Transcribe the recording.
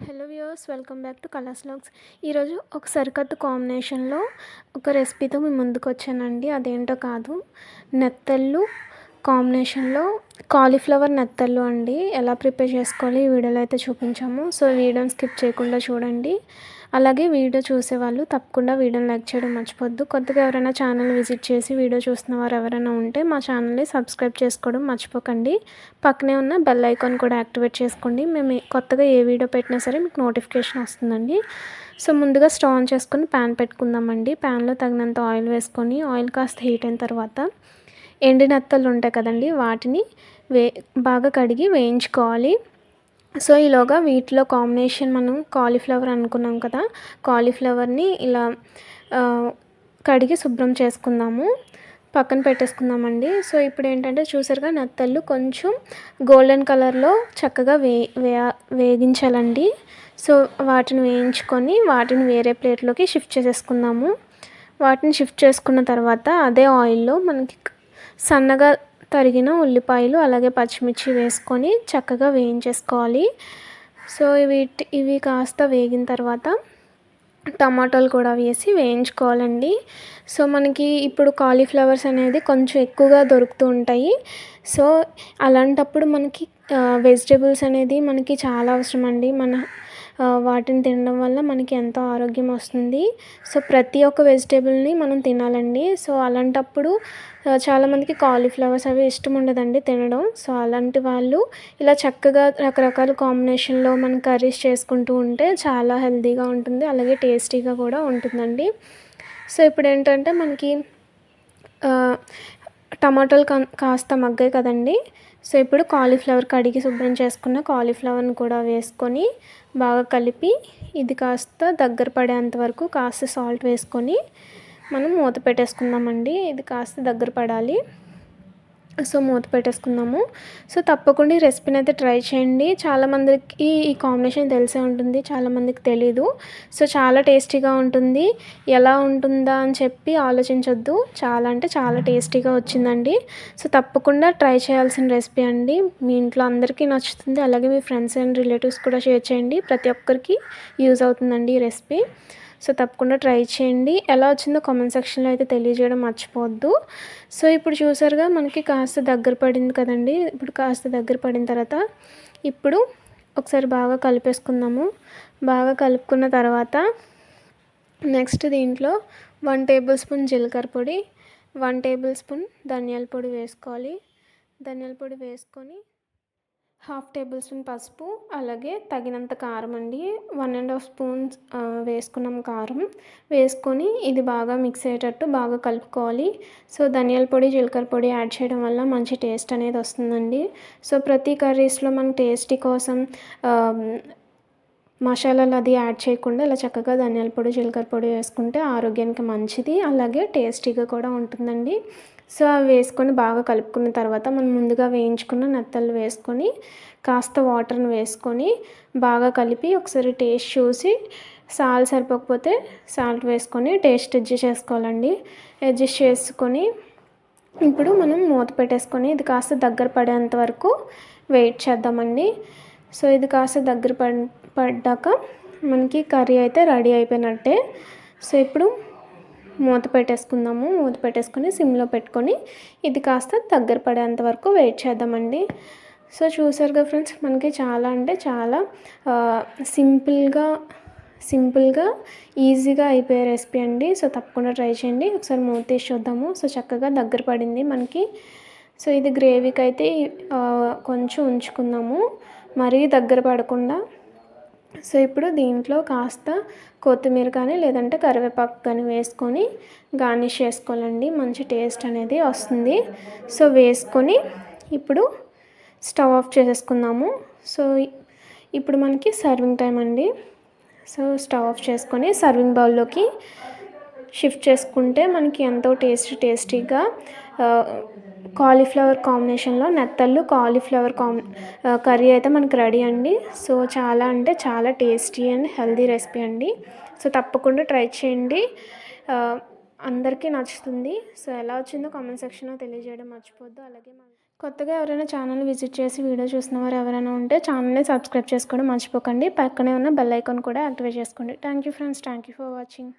Hello viewers, welcome back to colours vlogs. ఈరోజు ఒక సరికొత్త కాంబినేషన్లో ఒక రెసిపీతో మీ ముందుకు వచ్చానండి. అదేంటో కాదు, నెత్తళ్ళు కాంబినేషన్లో కాలీఫ్లవర్ నెత్తళ్ళు అండి. ఎలా ప్రిపేర్ చేసుకోవాలి ఈ వీడియోలో అయితే చూపించాము. సో వీడియోని స్కిప్ చేయకుండా చూడండి. అలాగే వీడియో చూసేవాళ్ళు తప్పకుండా వీడియోని లైక్ చేయడం మర్చిపోద్దు. కొత్తగా ఎవరైనా ఛానల్ విజిట్ చేసి వీడియో చూస్తున్న వారు ఎవరైనా ఉంటే మా ఛానల్ని సబ్స్క్రైబ్ చేసుకోవడం మర్చిపోకండి. పక్కనే ఉన్న బెల్ ఐకాన్ కూడా యాక్టివేట్ చేసుకోండి. మేము కొత్తగా ఏ వీడియో పెట్టినా సరే మీకు నోటిఫికేషన్ వస్తుందండి. సో ముందుగా స్టవ్ ఆన్ చేసుకొని ప్యాన్ పెట్టుకుందామండి. ప్యాన్లో తగినంత ఆయిల్ వేసుకొని ఆయిల్ కాస్త హీట్ అయిన తర్వాత ఎండినత్తలు ఉంటాయి కదండి, వాటిని బాగా కడిగి వేయించుకోవాలి. సో ఈలోగా వీటిలో కాంబినేషన్ మనం కాలీఫ్లవర్ అనుకున్నాం కదా, కాలీఫ్లవర్ని ఇలా కడిగి శుభ్రం చేసుకుందాము, పక్కన పెట్టేసుకుందామండి. సో ఇప్పుడు ఏంటంటే చూసారుగా నెత్తళ్ళు కొంచెం గోల్డెన్ కలర్లో చక్కగా వేగించాలండి. సో వాటిని వేయించుకొని వాటిని వేరే ప్లేట్లోకి షిఫ్ట్ చేసేసుకుందాము. వాటిని షిఫ్ట్ చేసుకున్న తర్వాత అదే ఆయిల్లో మనకి సన్నగా తరిగిన ఉల్లిపాయలు అలాగే పచ్చిమిర్చి వేసుకొని చక్కగా వేయించేసుకోవాలి. సో ఇవి కాస్త వేగిన తర్వాత టమాటాలు కూడా వేసి వేయించుకోవాలండి. సో మనకి ఇప్పుడు కాలీఫ్లవర్స్ అనేది కొంచెం ఎక్కువగా దొరుకుతూ ఉంటాయి. సో అలాంటప్పుడు మనకి వెజిటేబుల్స్ అనేది మనకి చాలా అవసరం అండి. వాటిని తినడం వల్ల మనకి ఎంతో ఆరోగ్యం వస్తుంది. సో ప్రతి ఒక్క వెజిటేబుల్ని మనం తినాలండి. సో అలాంటప్పుడు చాలామందికి కాలీఫ్లవర్స్ అవి ఇష్టం ఉండదండి తినడం. సో అలాంటి వాళ్ళు ఇలా చక్కగా రకరకాల కాంబినేషన్లో మనం కర్రీస్ చేసుకుంటూ ఉంటే చాలా హెల్తీగా ఉంటుంది, అలాగే టేస్టీగా కూడా ఉంటుందండి. సో ఇప్పుడు ఏంటంటే మనకి టమాటాలు కాస్త మగ్గాయి కదండి. సో ఇప్పుడు కాలీఫ్లవర్ కడిగి శుభ్రం చేసుకున్న కాలీఫ్లవర్ని కూడా వేసుకొని బాగా కలిపి ఇది కాస్త దగ్గర పడేంత వరకు కాస్త సాల్ట్ వేసుకొని మనం మూత పెట్టేసుకుందామండి. ఇది కాస్త దగ్గర పడాలి. సో మూత పెట్టేసుకుందాము. సో తప్పకుండా ఈ రెసిపీని అయితే ట్రై చేయండి. చాలామందికి ఈ కాంబినేషన్ తెలిసే ఉంటుంది, చాలామందికి తెలీదు. సో చాలా టేస్టీగా ఉంటుంది. ఎలా ఉంటుందా అని చెప్పి ఆలోచించొద్దు, చాలా అంటే చాలా టేస్టీగా వచ్చిందండి. సో తప్పకుండా ట్రై చేయాల్సిన రెసిపీ అండి. మీ ఇంట్లో అందరికీ నచ్చుతుంది, అలాగే మీ ఫ్రెండ్స్ అండ్ రిలేటివ్స్ కూడా షేర్ చేయండి. ప్రతి ఒక్కరికి యూజ్ అవుతుందండి ఈ రెసిపీ. సో తప్పకుండా ట్రై చేయండి. ఎలా వచ్చిందో కామెంట్ సెక్షన్లో అయితే తెలియజేయడం మర్చిపోవద్దు. సో ఇప్పుడు చూసారుగా మనకి కాస్త దగ్గర పడింది కదండి. ఇప్పుడు కాస్త దగ్గర పడిన తర్వాత ఇప్పుడు ఒకసారి బాగా కలిపేసుకుందాము. బాగా కలుపుకున్న తర్వాత నెక్స్ట్ దీంట్లో 1 టేబుల్ స్పూన్ జీలకర్ర పొడి, 1 టేబుల్ స్పూన్ ధనియాల పొడి వేసుకోవాలి. ధనియాల పొడి వేసుకొని 1/2 టేబుల్ స్పూన్ పసుపు, అలాగే తగినంత కారం అండి. 1.5 స్పూన్స్ వేసుకున్నాం కారం. వేసుకొని ఇది బాగా మిక్స్ అయ్యేటట్టు బాగా కలుపుకోవాలి. సో ధనియాల పొడి జీలకర్ర పొడి యాడ్ చేయడం వల్ల మంచి టేస్ట్ అనేది వస్తుందండి. సో ప్రతి కర్రీస్లో మన టేస్టీ కోసం మసాలాలు అది యాడ్ చేయకుండా ఇలా చక్కగా ధనియాల పొడి జీలకర్ర పొడి వేసుకుంటే ఆరోగ్యానికి మంచిది, అలాగే టేస్టీగా కూడా ఉంటుందండి. సో అవి వేసుకొని బాగా కలుపుకున్న తర్వాత మనం ముందుగా వేయించుకున్న నెత్తళ్ళు వేసుకొని కాస్త వాటర్ని వేసుకొని బాగా కలిపి ఒకసారి టేస్ట్ చూసి సాల్ట్ సరిపోకపోతే సాల్ట్ వేసుకొని టేస్ట్ అడ్జస్ట్ చేసుకోవాలండి. అడ్జస్ట్ చేసుకొని ఇప్పుడు మనం మూత పెట్టేసుకొని ఇది కాస్త దగ్గర పడేంత వరకు వెయిట్ చేద్దామండి. సో ఇది కాస్త దగ్గర పడ్డాక మనకి కర్రీ అయితే రెడీ అయిపోయినట్టే. సో ఇప్పుడు మూత పెట్టేసుకుందాము. మూత పెట్టేసుకొని సిమ్లో పెట్టుకొని ఇది కాస్త దగ్గర పడేంత వరకు వెయిట్ చేద్దామండి. సో చూసారుగా ఫ్రెండ్స్, మనకి చాలా అంటే చాలా సింపుల్గా ఈజీగా అయిపోయే రెసిపీ అండి. సో తప్పకుండా ట్రై చేయండి. ఒకసారి మూత తీసి చూద్దాము. సో చక్కగా దగ్గర పడింది మనకి. సో ఇది గ్రేవీకి అయితే కొంచెం ఉంచుకుందాము, మరీ దగ్గర పడకుండా. సో ఇప్పుడు దీంట్లో కాస్త కొత్తిమీర కానీ లేదంటే కరివేపాకు కానీ వేసుకొని గార్నిష్ చేసుకోవాలండి. మంచి టేస్ట్ అనేది వస్తుంది. సో వేసుకొని ఇప్పుడు స్టవ్ ఆఫ్ చేసేసుకుందాము. సో ఇప్పుడు మనకి సర్వింగ్ టైం అండి. సో స్టవ్ ఆఫ్ చేసుకొని సర్వింగ్ బౌల్లోకి షిఫ్ట్ చేసుకుంటే మనకి ఎంతో టేస్టీగా కాలీఫ్లవర్ కాంబినేషన్లో నెత్తళ్ళు కాలీఫ్లవర్ కర్రీ అయితే మనకి రెడీ అండి. సో చాలా అంటే చాలా టేస్టీ అండ్ హెల్తీ రెసిపీ అండి. సో తప్పకుండా ట్రై చేయండి, అందరికీ నచ్చుతుంది. సో ఎలా వచ్చిందో కామెంట్ సెక్షన్లో తెలియజేయడం మర్చిపోద్దు. అలాగే కొత్తగా ఎవరైనా ఛానల్ విజిట్ చేసి వీడియో చూసిన వారు ఎవరైనా ఉంటే ఛానల్ని సబ్స్క్రైబ్ చేసుకోవడం మర్చిపోకండి. పక్కనే ఉన్న బెల్ ఐకాన్ కూడా యాక్టివేట్ చేసుకోండి. Thank you friends. Thank you for watching.